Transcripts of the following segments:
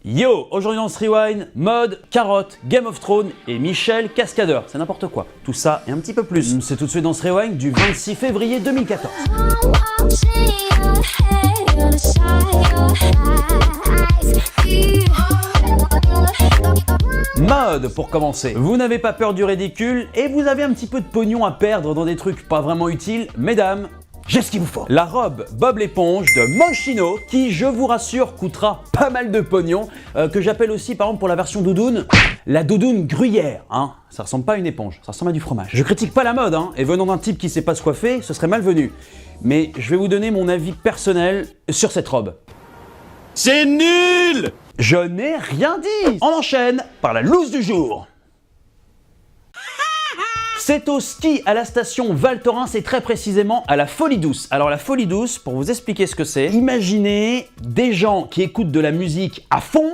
Yo, aujourd'hui dans ce Rewind, mode, carotte, Game of Thrones et Michel Cascadeur. C'est n'importe quoi. Tout ça et un petit peu plus. C'est tout de suite dans ce Rewind du 26 février 2014. Mode pour commencer. Vous n'avez pas peur du ridicule et vous avez un petit peu de pognon à perdre dans des trucs pas vraiment utiles, mesdames. J'ai ce qu'il vous faut. La robe Bob l'éponge de Moschino, qui, je vous rassure, coûtera pas mal de pognon, que j'appelle aussi, par exemple, pour la version doudoune, la doudoune gruyère. Hein. Ça ressemble pas à une éponge, ça ressemble à du fromage. Je critique pas la mode, hein, et venant d'un type qui sait pas se coiffer, ce serait malvenu. Mais je vais vous donner mon avis personnel sur cette robe. C'est nul! Je n'ai rien dit. On enchaîne par la loose du jour. C'est au ski à la station Val Thorens et très précisément à la Folie Douce. Alors la Folie Douce, pour vous expliquer ce que c'est, imaginez des gens qui écoutent de la musique à fond,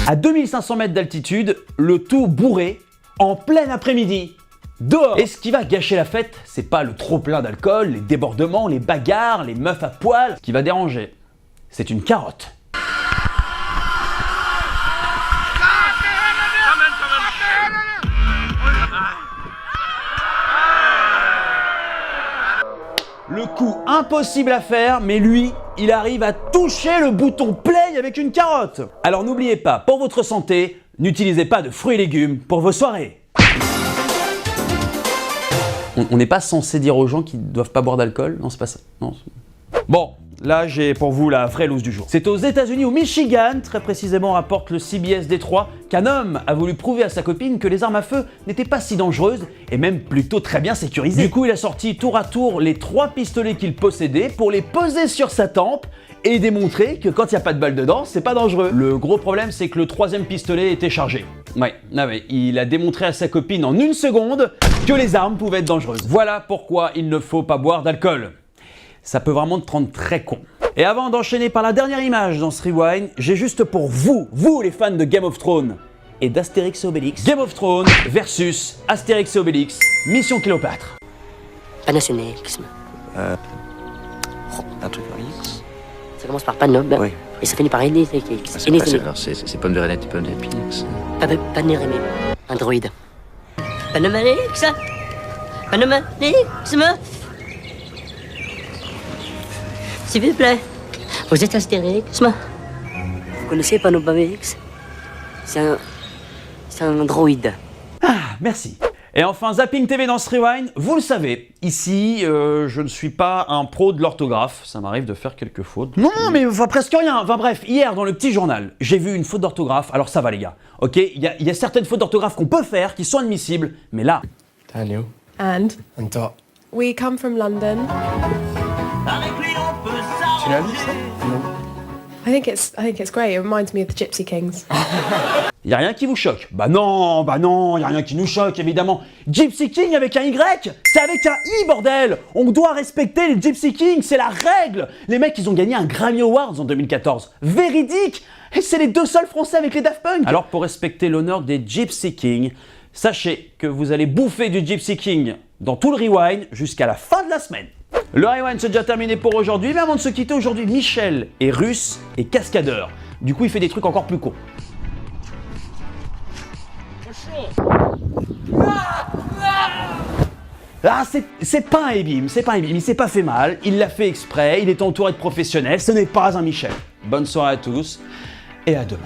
à 2500 mètres d'altitude, le tout bourré, en plein après-midi, dehors. Et ce qui va gâcher la fête, c'est pas le trop plein d'alcool, les débordements, les bagarres, les meufs à poil. Ce qui va déranger, c'est une carotte. Le coup impossible à faire, mais lui, il arrive à toucher le bouton play avec une carotte. Alors n'oubliez pas, pour votre santé, n'utilisez pas de fruits et légumes pour vos soirées. On n'est pas censé dire aux gens qu'ils ne doivent pas boire d'alcool? Non, c'est pas ça. Non, bon, là j'ai pour vous la vraie loose du jour. C'est aux États-Unis, au Michigan, très précisément rapporte le CBS Détroit, qu'un homme a voulu prouver à sa copine que les armes à feu n'étaient pas si dangereuses et même plutôt très bien sécurisées. Du coup, il a sorti tour à tour les 3 pistolets qu'il possédait pour les poser sur sa tempe et démontrer que quand il n'y a pas de balle dedans, c'est pas dangereux. Le gros problème, c'est que le 3e pistolet était chargé. Ouais, il a démontré à sa copine en 1 seconde que les armes pouvaient être dangereuses. Voilà pourquoi il ne faut pas boire d'alcool. Ça peut vraiment te rendre très con. Et avant d'enchaîner par la dernière image dans ce Rewind, j'ai juste pour vous les fans de Game of Thrones et d'Astérix et Obélix, Game of Thrones versus Astérix et Obélix, Mission Cléopâtre. Panasénexme. Un truc en X. Ça commence par Panob. Oui. Et ça finit par Ené. C'est pommes de Renette et pommes de Pinax. Panérémé. Un droïde. Panomaléx. Panomaléxme. S'il vous plaît, vous êtes Astérix? Vous connaissez Panomaléx? C'est un droïde. Ah, merci. Et enfin, Zapping TV dans ce Rewind, vous le savez, ici, je ne suis pas un pro de l'orthographe, ça m'arrive de faire quelques fautes. Non, mais presque rien. Enfin bref, hier dans le petit journal, j'ai vu une faute d'orthographe, alors ça va les gars, ok? Il y a certaines fautes d'orthographe qu'on peut faire, qui sont admissibles, mais là... Daniel. And And Dot. we come from London. Tu l'as lu ça? Non. I think it's great. It reminds me of the Gypsy Kings. Y a rien qui vous choque? Bah non, y a rien qui nous choque évidemment. Gypsy King avec un Y, c'est avec un I bordel. On doit respecter les Gypsy Kings, c'est la règle. Les mecs, ils ont gagné un Grammy Awards en 2014. Véridique. Et c'est les 2 seuls français avec les Daft Punk. Alors pour respecter l'honneur des Gypsy Kings, sachez que vous allez bouffer du Gypsy King dans tout le Rewind jusqu'à la fin de la semaine. Le Rewind c'est déjà terminé pour aujourd'hui, mais avant de se quitter aujourd'hui, Michel est russe et cascadeur. Du coup, il fait des trucs encore plus cons. Ah, c'est pas un ébim, il s'est pas fait mal, il l'a fait exprès, il est entouré de professionnels, ce n'est pas un Michel. Bonne soirée à tous et à demain.